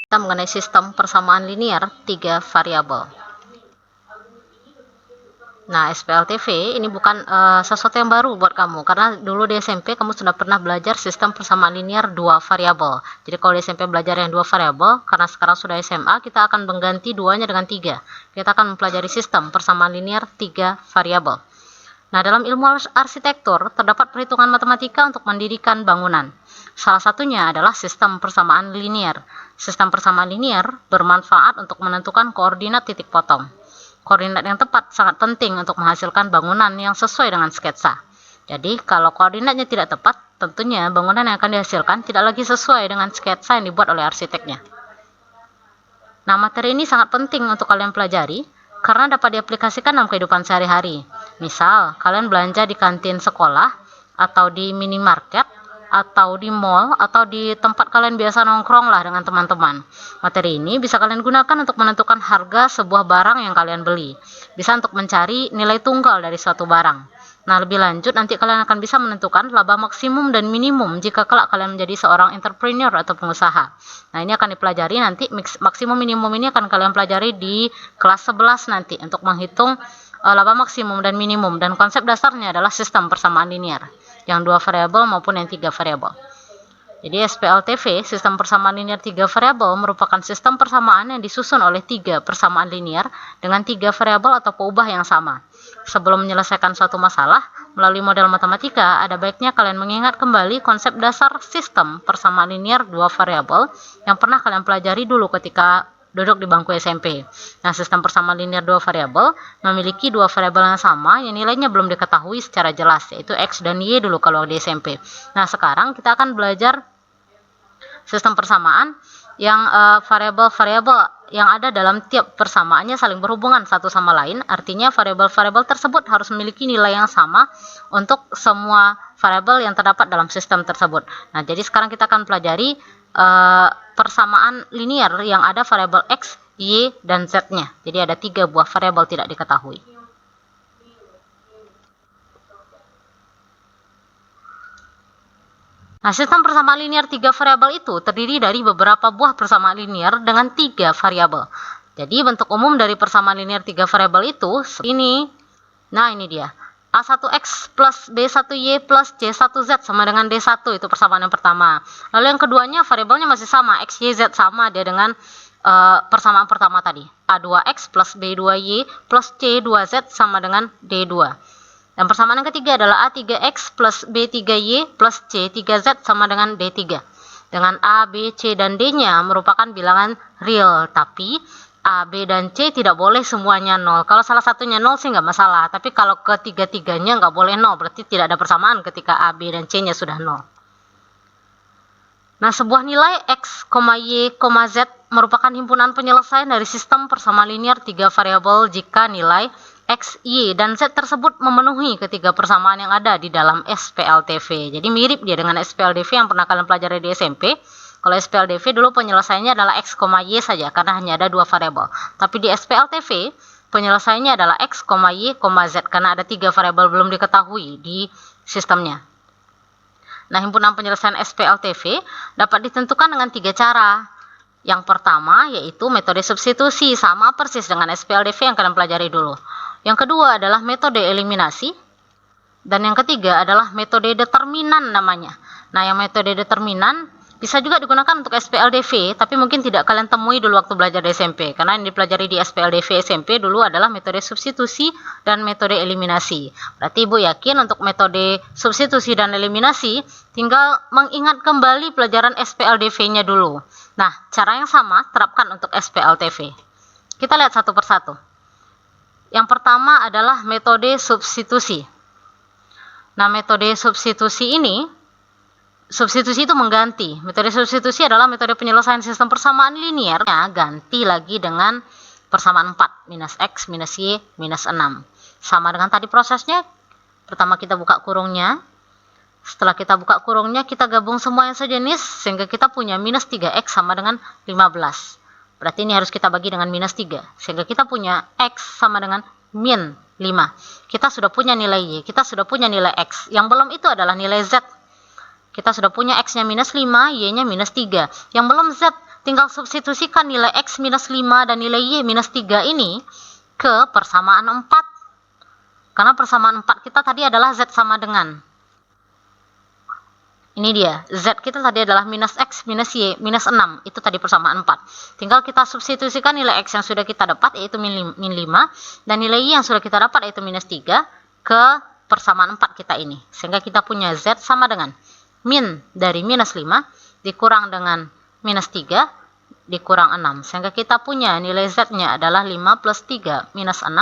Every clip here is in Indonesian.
Kita mengenai sistem persamaan linear 3 variabel. Nah, SPLTV ini bukan sesuatu yang baru buat kamu, karena dulu di SMP kamu sudah pernah belajar sistem persamaan linear 2 variabel. Jadi kalau di SMP belajar yang 2 variabel, karena sekarang sudah SMA, kita akan mengganti duanya dengan 3. Kita akan mempelajari sistem persamaan linear 3 variabel. Nah, dalam ilmu arsitektur terdapat perhitungan matematika untuk mendirikan bangunan. Salah satunya adalah sistem persamaan linear. Sistem persamaan linear bermanfaat untuk menentukan koordinat titik potong. Koordinat yang tepat sangat penting untuk menghasilkan bangunan yang sesuai dengan sketsa. Jadi, kalau koordinatnya tidak tepat, tentunya bangunan yang akan dihasilkan tidak lagi sesuai dengan sketsa yang dibuat oleh arsiteknya. Nah, materi ini sangat penting untuk kalian pelajari, karena dapat diaplikasikan dalam kehidupan sehari-hari. Misal, kalian belanja di kantin sekolah, atau di minimarket, atau di mall, atau di tempat kalian biasa nongkrong lah dengan teman-teman. Materi ini bisa kalian gunakan untuk menentukan harga sebuah barang yang kalian beli. Bisa untuk mencari nilai tunggal dari suatu barang. Nah, lebih lanjut nanti kalian akan bisa menentukan laba maksimum dan minimum jika kelak kalian menjadi seorang entrepreneur atau pengusaha. Nah, ini akan dipelajari nanti, maksimum minimum ini akan kalian pelajari di kelas 11 nanti untuk menghitung laba maksimum dan minimum, dan konsep dasarnya adalah sistem persamaan linear yang 2 variabel maupun yang 3 variabel. Jadi SPLTV, sistem persamaan linear 3 variabel, merupakan sistem persamaan yang disusun oleh 3 persamaan linear dengan 3 variabel atau peubah yang sama. Sebelum menyelesaikan suatu masalah melalui model matematika, ada baiknya kalian mengingat kembali konsep dasar sistem persamaan linear 2 variabel yang pernah kalian pelajari dulu ketika duduk di bangku SMP. Nah, sistem persamaan linear 2 variabel memiliki 2 variabel yang sama yang nilainya belum diketahui secara jelas, yaitu X dan Y dulu kalau di SMP. Nah, sekarang kita akan belajar sistem persamaan yang variabel-variabel yang ada dalam tiap persamaannya saling berhubungan satu sama lain. Artinya variabel-variabel tersebut harus memiliki nilai yang sama untuk semua variabel yang terdapat dalam sistem tersebut. Nah, jadi sekarang kita akan pelajari persamaan linear yang ada variabel X, Y, dan Z-nya. Jadi ada 3 buah variabel tidak diketahui. Nah, sistem persamaan linear 3 variabel itu terdiri dari beberapa buah persamaan linear dengan 3 variabel. Jadi bentuk umum dari persamaan linear 3 variabel itu ini. Nah, ini dia. A1X plus B1Y plus C1Z sama dengan D1, itu persamaan yang pertama. Lalu yang keduanya variabelnya masih sama, X, Y, Z sama dia dengan persamaan pertama tadi. A2X plus B2Y plus C2Z sama dengan D2. Dan persamaan yang ketiga adalah A3X plus B3Y plus C3Z sama dengan D3. Dengan A, B, C, dan D-nya merupakan bilangan real, tapi A, B, dan C tidak boleh semuanya 0. Kalau salah satunya 0 sih nggak masalah, tapi kalau ketiga-tiganya nggak boleh 0, berarti tidak ada persamaan ketika A, B, dan C-nya sudah 0. Nah, sebuah nilai X, Y, Z merupakan himpunan penyelesaian dari sistem persamaan linear 3 variabel jika nilai X, Y, dan Z tersebut memenuhi ketiga persamaan yang ada di dalam SPLTV. Jadi mirip dia dengan SPLDV yang pernah kalian pelajari di SMP. Kalau SPLDV dulu penyelesaiannya adalah X, Y saja karena hanya ada 2 variabel. Tapi di SPLTV penyelesaiannya adalah X, Y, Z karena ada 3 variabel belum diketahui di sistemnya. Nah, himpunan penyelesaian SPLTV dapat ditentukan dengan 3 cara. Yang pertama yaitu metode substitusi, sama persis dengan SPLDV yang kalian pelajari dulu. Yang kedua adalah metode eliminasi. Dan yang ketiga adalah metode determinan namanya. Nah, yang metode determinan bisa juga digunakan untuk SPLDV, tapi mungkin tidak kalian temui dulu waktu belajar di SMP. Karena yang dipelajari di SPLDV SMP dulu adalah metode substitusi dan metode eliminasi. Berarti Ibu yakin untuk metode substitusi dan eliminasi, tinggal mengingat kembali pelajaran SPLDV-nya dulu. Nah, cara yang sama terapkan untuk SPLTV. Kita lihat satu persatu. Yang pertama adalah metode substitusi. Nah, metode substitusi ini, substitusi itu mengganti. Metode substitusi adalah metode penyelesaian sistem persamaan linear. Ganti lagi dengan persamaan 4. Minus X, minus Y, minus 6. Sama dengan tadi prosesnya. Pertama kita buka kurungnya. Setelah kita buka kurungnya, kita gabung semua yang sejenis. Sehingga kita punya minus 3X sama dengan 15. Berarti ini harus kita bagi dengan minus 3. Sehingga kita punya X sama dengan min 5. Kita sudah punya nilai Y. Kita sudah punya nilai X. Yang belum itu adalah nilai Z. Kita sudah punya X-nya minus 5, Y-nya minus 3. Yang belum Z, tinggal substitusikan nilai X minus 5 dan nilai Y minus 3 ini ke persamaan 4. Karena persamaan 4 kita tadi adalah Z sama dengan. Ini dia, Z kita tadi adalah minus X minus Y minus 6. Itu tadi persamaan 4. Tinggal kita substitusikan nilai X yang sudah kita dapat, yaitu min 5. Dan nilai Y yang sudah kita dapat, yaitu minus 3. Ke persamaan 4 kita ini. Sehingga kita punya Z sama dengan min dari minus 5 dikurang dengan minus 3 dikurang 6. Sehingga kita punya nilai Z-nya adalah 5 plus 3 minus 6.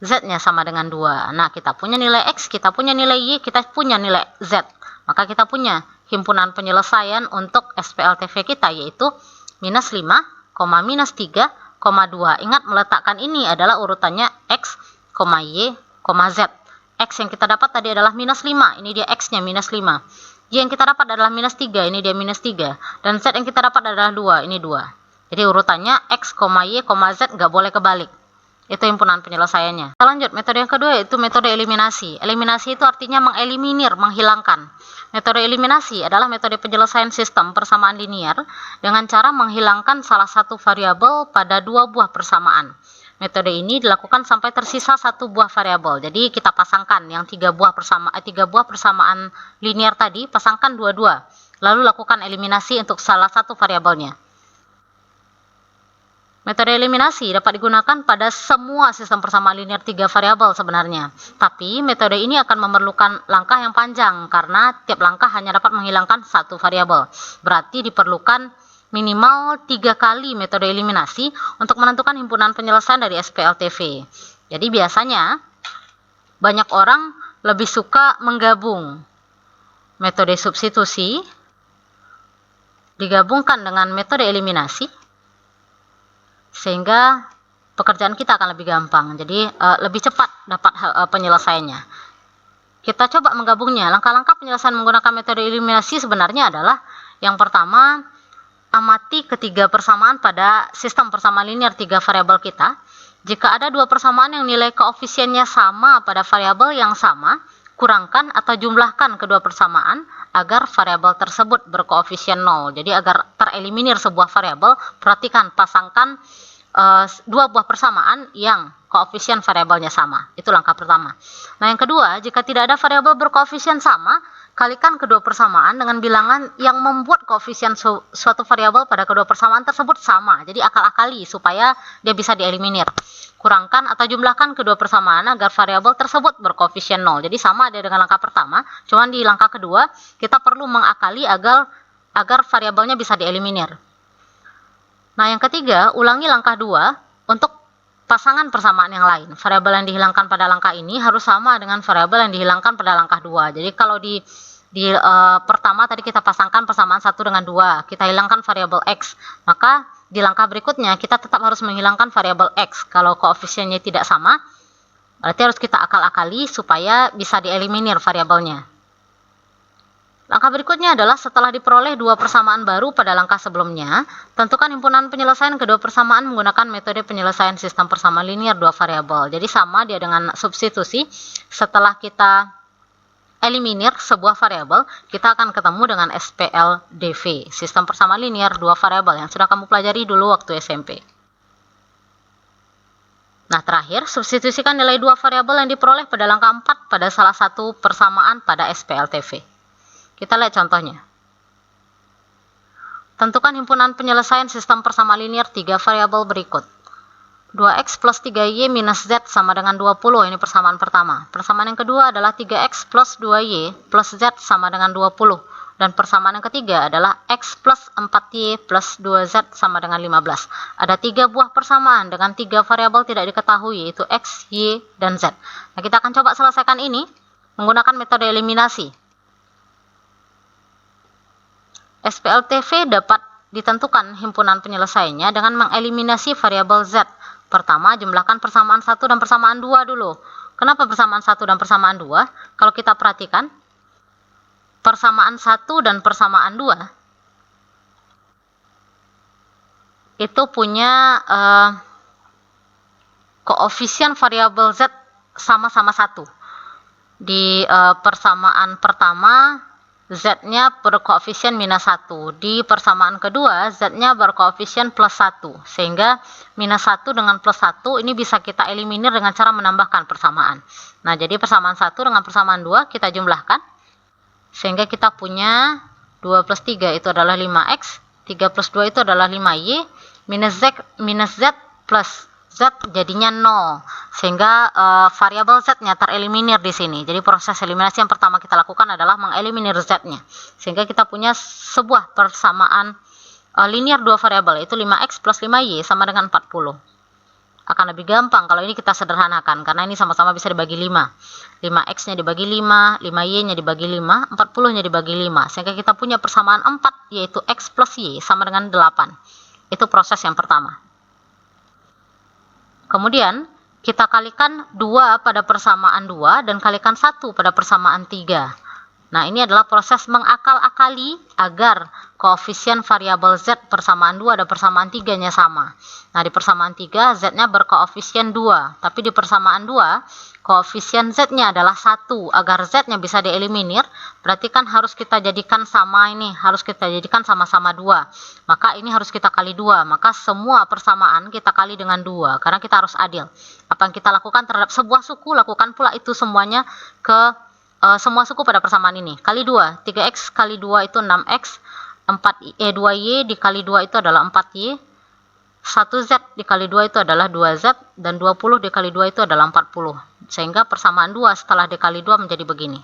Z-nya sama dengan 2. Nah, kita punya nilai X, kita punya nilai Y, kita punya nilai Z. Maka kita punya himpunan penyelesaian untuk SPLTV kita, yaitu minus 5, minus 3, 2. Ingat, meletakkan ini adalah urutannya X, Y, Z. X yang kita dapat tadi adalah minus 5. Ini dia X-nya minus 5. Y yang kita dapat adalah minus 3. Ini dia minus 3. Dan Z yang kita dapat adalah 2. Ini 2. Jadi urutannya X, Y, Z nggak boleh kebalik. Itu himpunan penyelesaiannya. Kita lanjut, metode yang kedua yaitu metode eliminasi. Eliminasi itu artinya mengeliminir, menghilangkan. Metode eliminasi adalah metode penyelesaian sistem persamaan linear dengan cara menghilangkan salah satu variabel pada dua buah persamaan. Metode ini dilakukan sampai tersisa satu buah variabel. Jadi kita pasangkan yang tiga buah persamaan linear tadi, pasangkan dua-dua. Lalu lakukan eliminasi untuk salah satu variabelnya. Metode eliminasi dapat digunakan pada semua sistem persamaan linear 3 variabel sebenarnya. Tapi metode ini akan memerlukan langkah yang panjang karena tiap langkah hanya dapat menghilangkan satu variabel. Berarti diperlukan minimal 3 kali metode eliminasi untuk menentukan himpunan penyelesaian dari SPLTV. Jadi biasanya banyak orang lebih suka menggabung metode substitusi digabungkan dengan metode eliminasi, sehingga pekerjaan kita akan lebih gampang. Jadi lebih cepat dapat penyelesaiannya. Kita coba menggabungnya. Langkah-langkah penyelesaian menggunakan metode eliminasi sebenarnya adalah yang pertama, amati ketiga persamaan pada sistem persamaan linear 3 variabel kita. Jika ada dua persamaan yang nilai koefisiennya sama pada variabel yang sama, kurangkan atau jumlahkan kedua persamaan agar variabel tersebut berkoefisien 0. Jadi agar tereliminir sebuah variabel, perhatikan, pasangkan dua buah persamaan yang koefisien variabelnya sama. Itu langkah pertama. Nah, yang kedua, jika tidak ada variabel berkoefisien sama, kalikan kedua persamaan dengan bilangan yang membuat koefisien suatu variabel pada kedua persamaan tersebut sama. Jadi akal-akali supaya dia bisa dieliminir. Kurangkan atau jumlahkan kedua persamaan agar variabel tersebut berkoefisien 0. Jadi sama ada dengan langkah pertama, cuman di langkah kedua kita perlu mengakali agar variabelnya bisa dieliminir. Nah, yang ketiga, ulangi langkah 2 untuk pasangan persamaan yang lain. Variabel yang dihilangkan pada langkah ini harus sama dengan variabel yang dihilangkan pada langkah 2. Jadi kalau di pertama tadi kita pasangkan persamaan 1 dengan 2, kita hilangkan variabel X, maka di langkah berikutnya kita tetap harus menghilangkan variabel X. Kalau koefisiennya tidak sama, berarti harus kita akal-akali supaya bisa dieliminir variabelnya. Langkah berikutnya adalah setelah diperoleh dua persamaan baru pada langkah sebelumnya, tentukan himpunan penyelesaian kedua persamaan menggunakan metode penyelesaian sistem persamaan linear 2 variabel. Jadi sama dia dengan substitusi. Setelah kita eliminir sebuah variabel, kita akan ketemu dengan SPLDV, sistem persamaan linear 2 variabel yang sudah kamu pelajari dulu waktu SMP. Nah, terakhir, substitusikan nilai 2 variabel yang diperoleh pada langkah 4 pada salah satu persamaan pada SPLTV. Kita lihat contohnya. Tentukan himpunan penyelesaian sistem persamaan linear 3 variabel berikut. 2x plus 3y minus z sama dengan 20. Ini persamaan pertama. Persamaan yang kedua adalah 3x plus 2y plus z sama dengan 20. Dan persamaan yang ketiga adalah x plus 4y plus 2z sama dengan 15. Ada 3 buah persamaan dengan 3 variabel tidak diketahui, yaitu x, y, dan z. Nah, kita akan coba selesaikan ini menggunakan metode eliminasi. SPLTV dapat ditentukan himpunan penyelesaiannya dengan mengeliminasi variabel z. Pertama, jumlahkan persamaan 1 dan persamaan 2 dulu. Kenapa persamaan 1 dan persamaan 2? Kalau kita perhatikan, persamaan 1 dan persamaan 2 itu punya koefisien variabel z sama-sama 1. Di persamaan pertama Z-nya berkoefisien minus 1. Di persamaan kedua, Z-nya berkoefisien plus 1. Sehingga minus 1 dengan plus 1 ini bisa kita eliminir dengan cara menambahkan persamaan. Nah, jadi persamaan 1 dengan persamaan 2 kita jumlahkan. Sehingga kita punya 2 plus 3 itu adalah 5X. 3 plus 2 itu adalah 5Y. Minus Z plus Z jadinya 0, sehingga variabel Z-nya tereliminir di sini. Jadi proses eliminasi yang pertama kita lakukan adalah mengeliminir Z-nya, sehingga kita punya sebuah persamaan linear dua variabel, yaitu 5X plus 5Y sama dengan 40. Akan lebih gampang kalau ini kita sederhanakan, karena ini sama-sama bisa dibagi 5. 5X-nya dibagi 5, 5Y-nya dibagi 5, 40-nya dibagi 5, sehingga kita punya persamaan 4, yaitu X plus Y sama dengan 8. Itu proses yang pertama. Kemudian kita kalikan 2 pada persamaan 2 dan kalikan 1 pada persamaan 3. Nah, ini adalah proses mengakal-akali agar koefisien variabel Z persamaan 2 dan persamaan 3-nya sama. Nah, di persamaan 3 Z-nya berkoefisien 2, tapi di persamaan 2 koefisien Z-nya adalah 1. Agar Z-nya bisa dieliminir, berarti kan harus kita jadikan sama ini, harus kita jadikan sama-sama 2. Maka ini harus kita kali 2. Maka semua persamaan kita kali dengan 2, karena kita harus adil. Apa yang kita lakukan terhadap sebuah suku, lakukan pula itu semuanya ke semua suku pada persamaan ini. Kali 2, 3X kali 2 itu 6X, 2Y dikali 2 itu adalah 4Y, 1Z dikali 2 itu adalah 2Z, dan 20 dikali 2 itu adalah 40. Sehingga persamaan 2 setelah dikali 2 menjadi begini.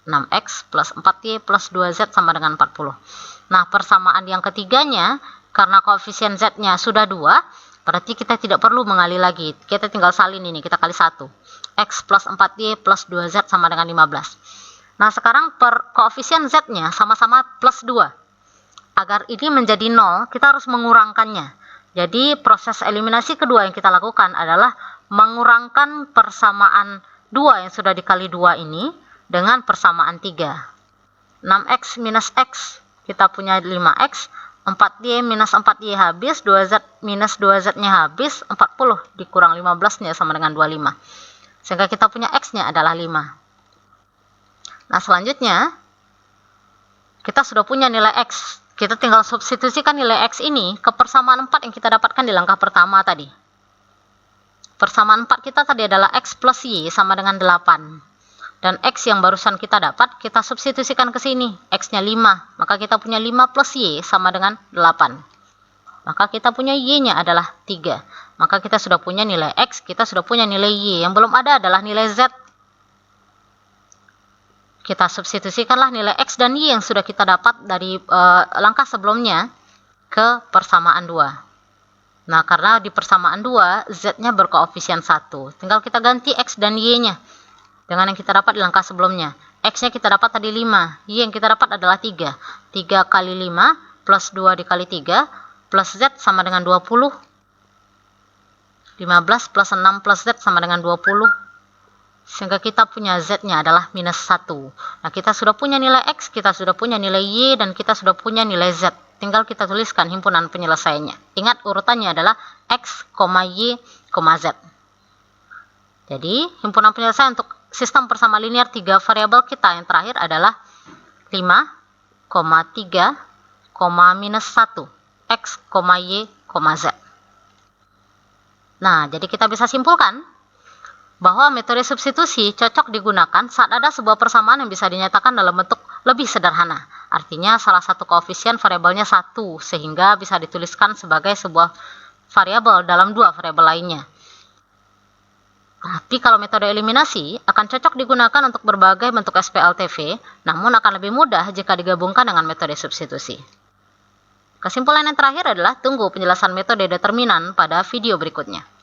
6X plus 4Y plus 2Z sama dengan 40. Nah, persamaan yang ketiganya, karena koefisien Z-nya sudah 2, berarti kita tidak perlu mengali lagi. Kita tinggal salin ini, kita kali 1. X plus 4Y plus 2Z sama dengan 15. Nah, sekarang koefisien Z-nya sama-sama plus 2. Agar ini menjadi 0, kita harus mengurangkannya. Jadi proses eliminasi kedua yang kita lakukan adalah mengurangkan persamaan 2 yang sudah dikali 2 ini dengan persamaan 3. 6X minus X, kita punya 5X, 4Y minus 4Y habis, 2Z minus 2Z-nya habis, 40 dikurang 15-nya sama dengan 25. Sehingga kita punya X-nya adalah 5. Nah, selanjutnya kita sudah punya nilai X. Kita tinggal substitusikan nilai X ini ke persamaan 4 yang kita dapatkan di langkah pertama tadi. Persamaan 4 kita tadi adalah X plus Y sama dengan 8. Dan X yang barusan kita dapat, kita substitusikan ke sini. X-nya 5, maka kita punya 5 plus Y sama dengan 8. Maka kita punya Y-nya adalah 3. Maka kita sudah punya nilai X, kita sudah punya nilai Y. Yang belum ada adalah nilai Z. Kita substitusikanlah nilai X dan Y yang sudah kita dapat dari langkah sebelumnya ke persamaan 2. Nah, karena di persamaan 2, Z-nya berkoefisien 1. Tinggal kita ganti X dan Y-nya dengan yang kita dapat di langkah sebelumnya. X-nya kita dapat tadi 5, Y yang kita dapat adalah 3. 3 kali 5 plus 2 dikali 3 plus Z sama dengan 20. 15 plus 6 plus Z sama dengan 20. Sehingga kita punya Z-nya adalah minus 1. Nah, kita sudah punya nilai X, kita sudah punya nilai Y, dan kita sudah punya nilai Z. Tinggal kita tuliskan himpunan penyelesaiannya. Ingat, urutannya adalah X, Y, Z. Jadi, himpunan penyelesaian untuk sistem persamaan linear 3 variabel kita yang terakhir adalah 5, 3, minus 1. X, Y, Z. Nah, jadi kita bisa simpulkan bahwa metode substitusi cocok digunakan saat ada sebuah persamaan yang bisa dinyatakan dalam bentuk lebih sederhana. Artinya salah satu koefisien variabelnya 1, sehingga bisa dituliskan sebagai sebuah variabel dalam 2 variabel lainnya. Tapi kalau metode eliminasi akan cocok digunakan untuk berbagai bentuk SPLTV, namun akan lebih mudah jika digabungkan dengan metode substitusi. Kesimpulan yang terakhir adalah tunggu penjelasan metode determinan pada video berikutnya.